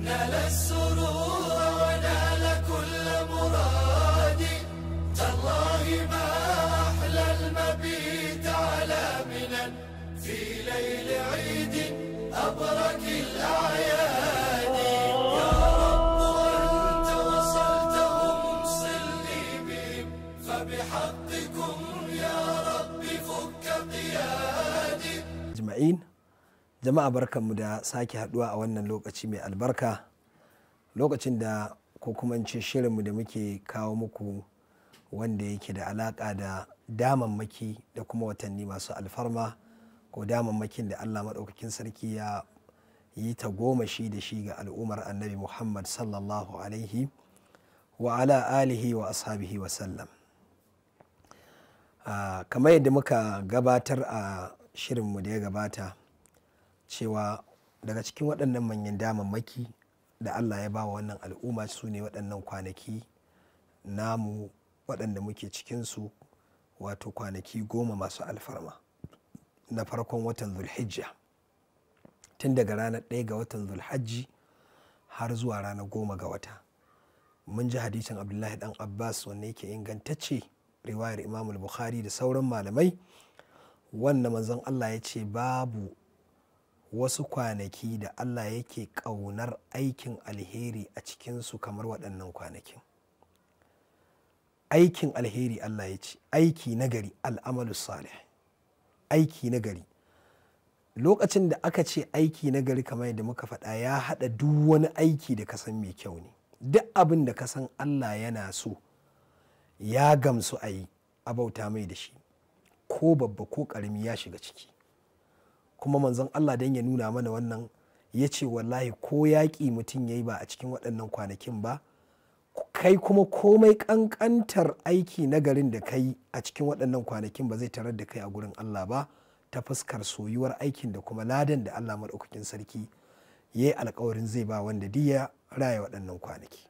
نال السرور ونال كل مراد تالله ما أحلى المبيت على منى في ليل عيد أبرك الأعياد يا رب أنت وصلتهم صلني بهم فبحقكم يا رب فك قيادي أجمعين. Jama'a barkanmu da sake haduwa a wannan lokaci mai albarka, lokacin da ko kuma in ce shirinmu da muke kawo muku wanda yake da alaka da damammaki da kuma watanni masu alfarma ko damammakin da Allah maɗaukakin sarki ya yi ta goma shi da shi ga al'ummar annabi Muhammad sallallahu alaihi wa ala alihi wa ashabihi wa sallam. Kamar yadda muka gabatar a shirinmu da ya gabata cewa daga cikin waɗannan manyan damammaki da Allah ya ba wa wannan al'umma su ne waɗannan kwanaki namu waɗanda muke cikinsu, wato kwanaki 10 masu alfarma na farkon watan Zul-Hijja, tun daga ranar 1 ga watan Zul-Hajji har zuwa ranar 10 ga wata. Mun ji hadisin Abdullahi dan Abbas wanda yake ingantacce, riwayar Imam Bukhari da sauran malamai, wanda manzon Allah ya ce babu wasu kwanaki da Allah yake ƙaunar aikin alheri a cikinsu kamar waɗannan kwanakin. Aikin alheri Allah ya ce, aiki nagari, al'amalu salih, aiki nagari. Lokacin da aka ce aiki nagari kamar yadda muka faɗa ya haɗa duk wani aiki da kasan mai kyau ne. Duk abin da kasan Allah yana so ya gamsu a yi, a bauta mai da shi, ko babba ko ƙarami ya shiga ciki. Kuma manzon Allah dan ya nuna mana wannan ya ce wallahi ko yaƙi mutum ya yi ba a cikin waɗannan kwanakin ba, kai kuma komai ƙanƙantar aiki na garin da kai a cikin waɗannan kwanakin ba zai tarar da kai a gurin Allah ba, ta fuskar soyuwar aikin da kuma ladan da Allah maɗaukakin sarki ya yi alkawarin zai ba wanda duk ya raya waɗannan kwanaki.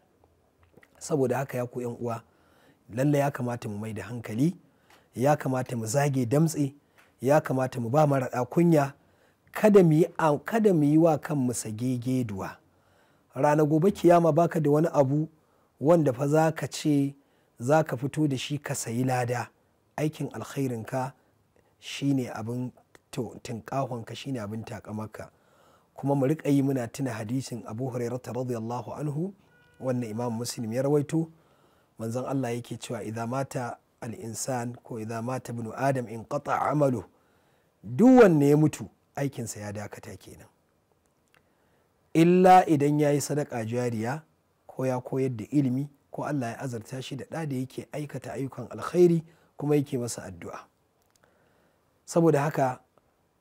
Saboda haka ya ku 'yan uwa, lallai ya kamata mu mai da hankali, ya kamata mu zage damtse, ya kamata mu ba maraɗa kunya, kada mu yi wa kanmu sagegeduwa. Rana gobe kiyama baka da wani abu wanda fa za ka ce za ka fito da shi ka sayi lada. Aikin alkhairinka shi ne abin tinƙahonka, shi ne abin takamarka. Kuma mu riƙa yi muna tuna hadisin Abu Hurairah radiyallahu anhu wannan Imam Muslim ya rawaito, manzon Allah yake cewa idan mata al'insan ko idan mata ibnu adam in qata amalu, duk wanne ya mutu aikinsa ya dakata kenan, illa idan ya yi sadaka jariya ko ya koyar da ilimi ko Allah ya azarta shi da ɗa da yake aikata ayyukan alkhairi kuma yake masa addu'a. Saboda haka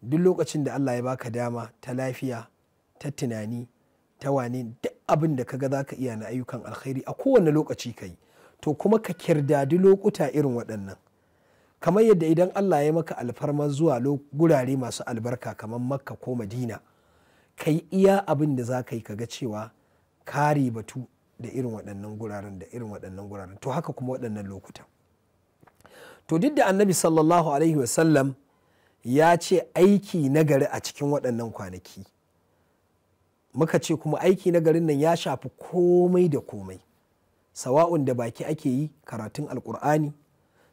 duk lokacin da Allah ya baka dama ta lafiya, ta tunani, ta wane, duk abin da kaga za ka iya na ayyukan alkhairi a kowane lokaci ka yi, to kuma ka kirdadi lokuta irin waɗannan. Kamar yadda idan Allah ya maka alfarma zuwa gurare masu albarka kamar Makka ko Madina, ka yi iya abin da za ka yi kaga cewa ka ribatu da irin waɗannan guraren da irin waɗannan guraren. To haka kuma waɗannan lokuta. To duk da Annabi sallallahu alaihi wasallam ya ce aiki nagari a cikin waɗannan kwanaki, muka ce kuma aiki nagarin nan ya shafi komai da komai, sawa'un da baki ake yi, karatun alkur'ani,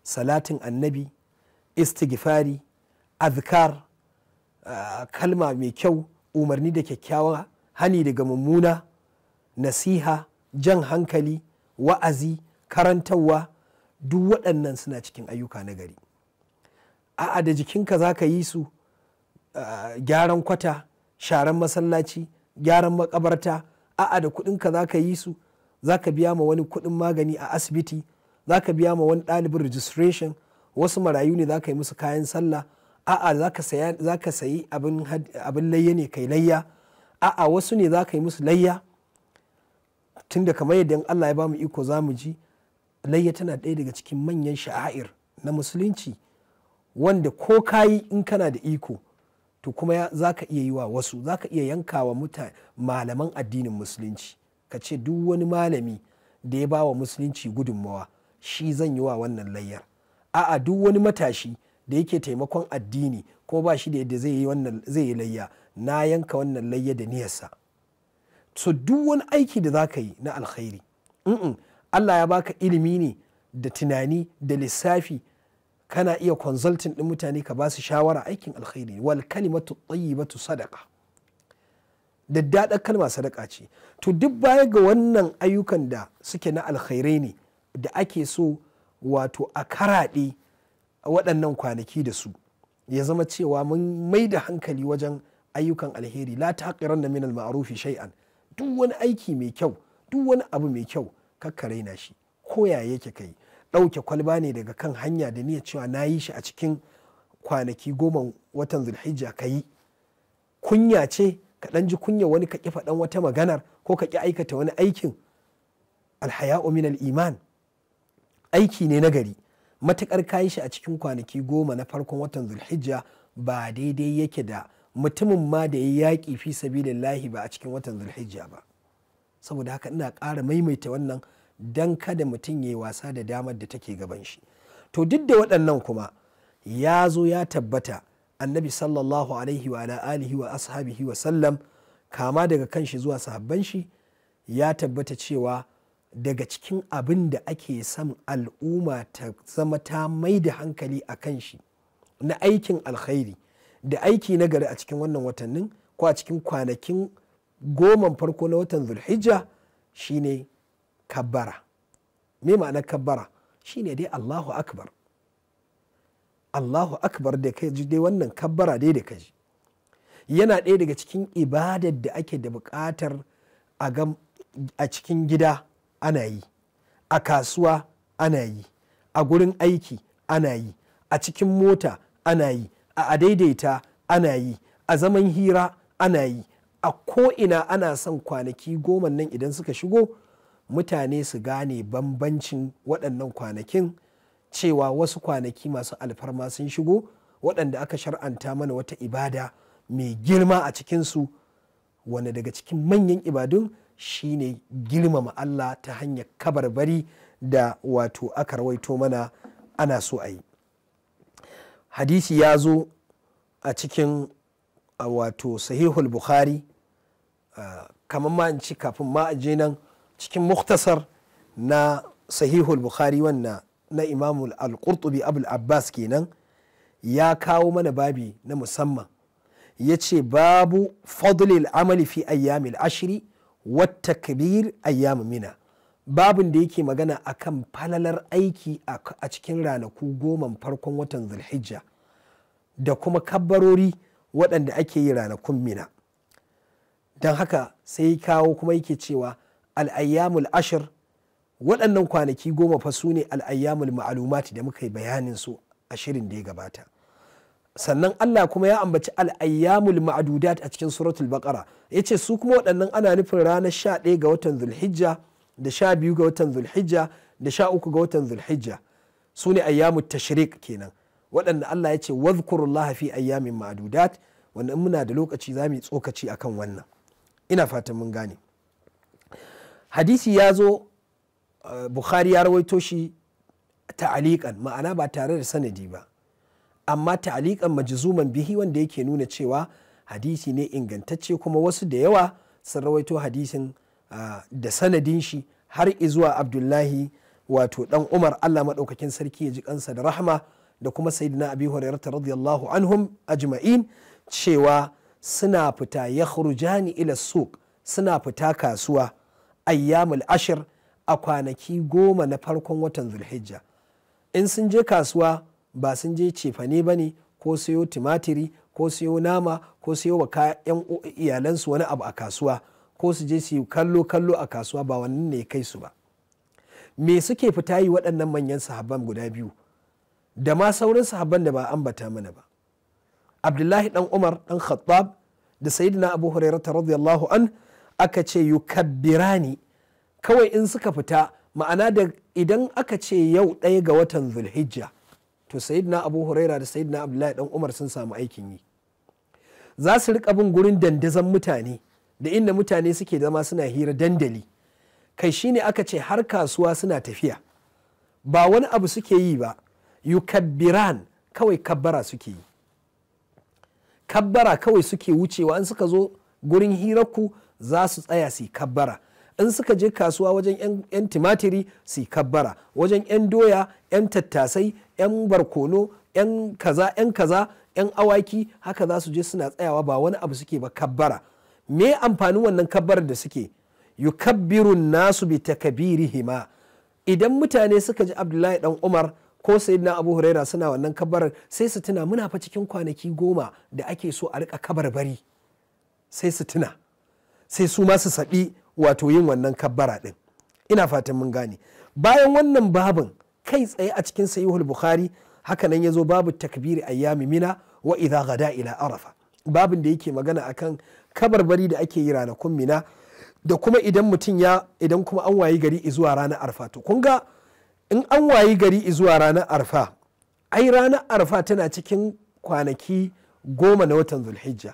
salatin annabi, istighfari, azkar, kalma mai kyau, umarni da kyakkyawa, hani daga mummuna, nasiha, jan hankali, wa'azi, karantarwa, duk waɗannan suna cikin ayyuka nagari. A'a da jikinka za ka yi su, gyaran kwata, sharan masallaci, gyaran makabarta, a'a da kuɗinka za ka yi su, za ka biya ma wani kuɗin magani a asibiti, za ka biya ma wani ɗalibin registration, wasu marayu ne za ka yi musu kayan sallah, a'a za ka sayi abin layya ne kai layya, a'a wasu ne za ka yi musu layya. Tunda kamar yadda Allah ya ba mu iko za mu ji layya tana ɗaya daga cikin manyan sha'air na musulunci, wanda ko kayi in kana da iko to kuma za ka iya yi wa wasu, za ka iya yanka wa malaman addinin musulunci, ka ce duk wani malami da ya ba wa musulunci gudunmawa shi zan yi wa wannan layyar. A'a duk wani matashi da yake taimakon addini ko ba shi da yadda zai yi layya, na yanka wannan layya da niyyarsa. so duk wani aiki da za ka yi na alkhairi Allah ya baka ilimi ne da tunani da lissafi, kana iya consulting din mutane ka ba su shawara, aikin alkhairi. Wal kalimatu tayyibatu sadaqa, daddaɗar kalma sadaka ce. To duk baya ga wannan ayyukan da suke na alkhairai ne da ake so wato a karaɗe waɗannan kwanaki da su, ya zama cewa mun mai da hankali wajen ayyukan alheri. La taqiranna min al-ma'rufi shay'an, duk wani aiki mai kyau, duk wani abu mai kyau kakka raina shi, ko ya yake kai. Ɗauke kwalba ne daga kan hanya da niyyar cewa na yi shi a cikin kwanaki 10 watan Zulhijja ka yi. Kunya ce ka ɗan ji kunya wani, ka ƙi faɗan wata maganar ko ka ƙi aikata wani aikin. Alhaya'u min al-iman, aiki ne na gari. Matuƙar ka yi shi a cikin kwanaki 10 na farkon watan Zulhijja ba daidai yake da mutumin ma da ya yaƙi fi sabilillahi ba a cikin watan Zulhijja ba. Saboda haka ina ƙara maimaita wannan dan kada mutum ya yi wasa da damar da take gaban shi. To duk da waɗannan kuma ya zo ya tabbata annabi sallallahu alaihi wa alihi wa ashabihi wa sallam, kama daga kan shi zuwa sahabban shi, ya tabbata cewa daga cikin abin da ake son al'umma ta zama ta mai da hankali a kan shi na aikin alkhairi da aiki na gari a cikin wannan watannin ko a cikin kwanakin 10 farko na watan Zulhijja shine kabbara. Me ma'anar kabbara? Shine dai Allahu akbar. Allahu akbar da kai ji dai wannan kabbara dai da ka ji yana ɗaya daga cikin ibadar da ake da buƙatar a cikin gida ana yi, a kasuwa ana yi, a gurin aiki ana yi, a cikin mota ana yi, a daidaita ana yi, a zaman hira ana yi, a ko'ina ana son kwanaki 10 nan idan suka shigo mutane su gane bambancin waɗannan kwanakin, cewa wasu kwanaki masu alfarma sun shigo waɗanda aka shar'anta mana wata ibada mai girma a cikinsu, wanda daga cikin manyan ibadun shine girmama Allah ta hanyar kabarbari da wato aka rawaito mana ana so a yi. Hadisi ya zo a cikin wato sahihul Bukhari, kamar ma in ci kafin ma a je nan cikin muktasar na sahihul Bukhari wannan na imamul al-Qurtubi Abul Abbas kenan, ya kawo mana babi na musamman, ya ce babu fadlil amali fi ayyamil ashri wata kabir ayyam mina, babin da yake magana akan falalar aiki a cikin ranaku 10 farkon watan Zulhijja da kuma kabbarori waɗanda ake yi ranakun mina. Don haka sai kawo kuma yake cewa al'ayyamul ashir, waɗannan kwanaki 10 fa su ne al'ayyamul ma'alumati da muka yi bayanin su a shirin da ya gabata. Sannan Allah kuma ya ambaci al'ayyamul ma'adudat a cikin suratul baqara, ya ce su kuma waɗannan ana nufin ranar 11 ga watan Zulhijja da 12 ga watan Zulhijja da 13 ga watan Zulhijja, su ne ayyamut tashrik kenan, waɗanda Allah ya ce wadhkurullaha fi ayyamin ma'adudat, wanda in muna da lokaci za mu yi tsokaci akan wannan. Ina fatan mun gane. Hadisi ya zo Bukhari ya rawaito shi ta'aliqan, ma'ana ba tare da sanadi ba, amma ta'aliqan majzuman bihi, wanda yake nuna cewa hadisi ne ingantacce, kuma wasu da yawa sun rawaito hadisin da sanadin shi har izuwa Abdullahi wato dan Umar, Allah madaukakin sarki ya ji kansa da rahma, da kuma sayyidina Abi Hurairah radiyallahu anhum ajma'in, cewa suna fita yakhrujani ila suq, suna fita kasuwa ayyamul ashir a kwanaki 10 na farkon watan Zulhijja. In sun je kasuwa ba sun je cefane ba ne, ko sayo timatiri ko sayo nama ko sayo wa yan iyalansu wani abu a kasuwa, ko su je su yi kallo a kasuwa, ba wannan ne ya kai su ba. Me suke fita yi waɗannan manyan sahabban guda biyu da ma sauran sahabban da ba ambata mana ba? Abdullahi dan Umar dan Khattab da sayyidina Abu Hurairah radiyallahu an, aka ce yukabbirani, kawai in suka fita, ma'ana da idan aka ce yau 1 ga watan Zulhijja, to sayyidina Abu Hurairah da sayyidina Abdullahi dan Umar sun samu aikin yi. Za su rika bin gurin dandazon mutane da inda mutane suke zama suna hira, dandali kai, shine aka ce har kasuwa suna tafiya, ba wani abu suke yi ba, yukabbiran, kawai kabbara suke yi, kabbara kawai suke wucewa. An suka zo gurin hirarku za su tsaya su kabbara, in suka je kasuwa wajen 'yan timatiri su kabbara, wajen 'yan doya, 'yan tattasai, 'yan barkono, 'yan kaza 'yan awaki, haka za su je suna tsayawa, ba wani abu suke ba kabbara. Me amfanin wannan kabbarar da suke? yukabbirun nasu bi takbirihima. Idan mutane suka ji Abdullahi dan Umar ko sayyidina Abu Huraira suna wannan kabbarar, sai su tuna muna fa cikin kwanaki 10 da ake so a rika kabarbari, sai su tuna, sai su ma su saɓi wato yin wannan kabbara din. Ina fatan mun gane. Bayan wannan babin kai tsaye a cikin sahihul Bukhari haka nan yazo babu takbiri ayyami mina wa idha gada ila arafa, babin da yake magana akan kabarbari da ake yi ranakun mina da kuma idan kuma an wayi gari zuwa ranar arfa. To kun ga in an wayi gari zuwa ranar arfa, ai ranar arfa tana cikin kwanaki 10 na watan Zul-Hijja,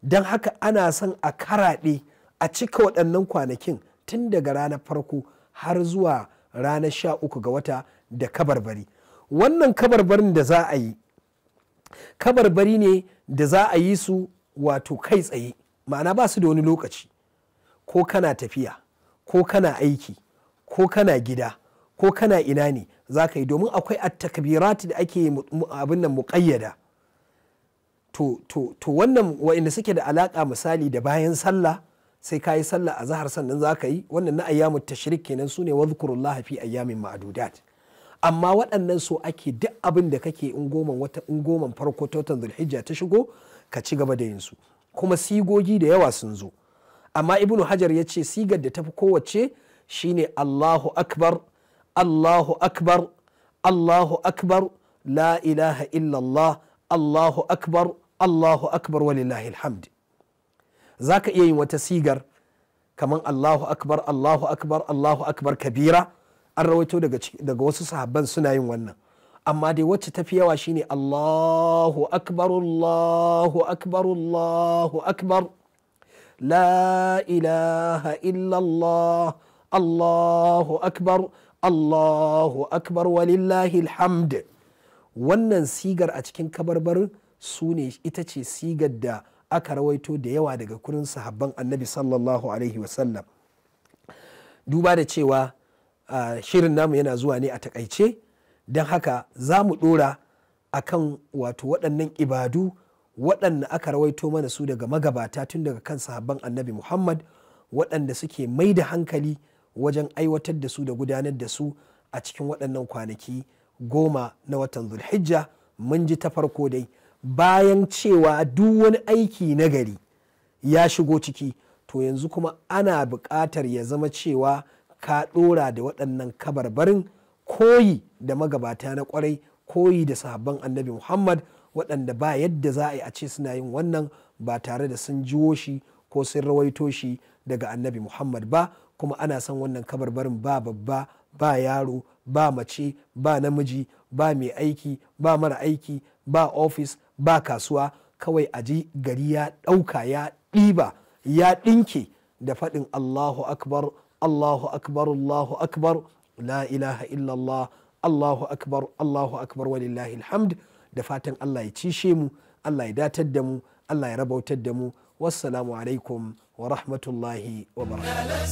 don haka ana son a karaɗe a cika waɗannan kwanakin tun daga ranar farko har zuwa ranar 13 ga wata da kabarbari. Wannan kabarbarin da za a yi, kabarbari ne da za a yi su wato kai tsaye, ma'ana ba su da wani lokaci. Ko kana tafiya, ko kana aiki, ko kana gida, ko kana ina ne za ka yi, domin akwai at-takbirat da ake abin nan muƙayyada. To wannan wa'inda suke da alaƙa misali da bayan sallah, sai ka yi sallah a zahar sannan za ka yi, wannan na ayyamut tashrik kenan, su ne wadhkurullaha fi ayyamin ma'dudat. Amma waɗannan so ake duk abin da kake in goman farko ta watan Zulhijja ta shigo ka ci gaba da yin su, kuma sigogi da yawa sun zo. Amma Ibnu Hajar ya ce sigar da tafi kowace shine Allahu akbar, Allahu akbar, Allahu akbar, la ilaha illallah, Allahu akbar, Allahu akbar walillahi alhamd. Za ka iya yin wata sigar kamar Allahu akbar, Allahu akbar, Allahu akbar kabira, an rawaito daga wasu sahabban suna yin wannan. Amma dai wacce tafi yawa shine Allahu akbar, Allahu akbar, Allahu akbar, la ilaha illallah, Allahu akbar, Allahu akbar walillahi alhamd. Wannan sigar a cikin kabarbarin su ne, ita ce sigar da aka rawaito da yawa daga kurin sahabban annabi sallallahu alaihi wasallam. Duba da cewa shirin namu yana zuwa ne a takaice, don haka za mu dora akan wato waɗannan ibadu waɗanda aka rawaito mana su daga magabata tun daga kan sahabban annabi Muhammad, waɗanda suke mai da hankali wajen aiwatar da su da gudanar da su a cikin waɗannan kwanaki 10 na watan Zulhijja. Mun ji ta farko dai, bayan cewa duk wani aiki nagari ya shigo ciki, to yanzu kuma ana buƙatar ya zama cewa ka ɗora da waɗannan kabarbarin, koyi da magabata na ƙwarai, koyi da sahabban annabi Muhammad, waɗanda ba yadda za a yi a ce suna yin wannan ba tare da sun jiwo shi ko sun rawaito shi daga annabi Muhammad ba. Kuma ana son wannan kabarbarin ba babba, ba yaro, ba mace, ba namiji, ba mai aiki, ba mara aiki, ba ofis, ba kasuwa, kawai a ji gari ya ɗauka, ya ɗiba, ya ɗinke da faɗin Allahu akbar, Allahu akbar, Allahu akbar, la ilaha illallah, Allahu akbar, Allahu akbar walillahi alhamd. Da fatan Allah ya cishe mu, Allah ya datar da mu, Allah ya rabautar da mu. Wassalamu alaikum wa rahmatullahi wa barakatuh.